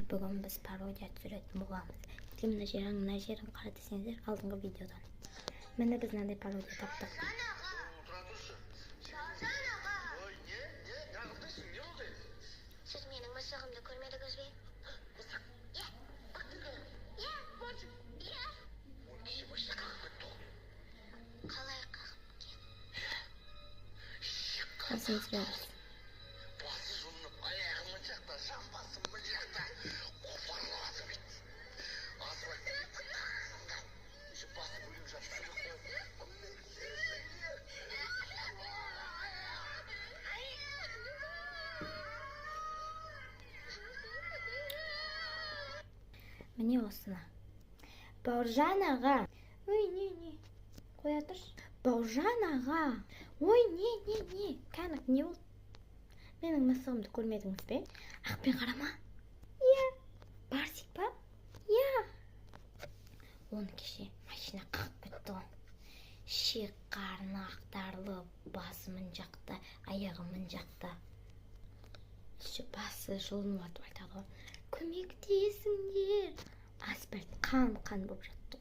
Бүгін біз пародия түсіретін боламыз. Мына жерін қара десеңіздер, алдыңғы видеодан. Міне біз мынандай пародия таптық. Siz mening mislig'imni ko'rmadingiz be? Qalay qilib Qasınız biraz. Міне осыны. Бауыржан аға. Ой, не. Қоя тұрш. Бауыржан аға. Ой, не. Кәнік, не болды? Менің мысығымды көрмедіңіз бе? Ақпен қарама. Иә. Барсик па? Иә. Оны кеше машина қағып кетті ғой. Шек қарны ақтарлы, басы мін жақта, аяғы мін жақта. Басы жұлынып атып айтады ғой. Көмектесіңдер. Асфальт қан болып жатты.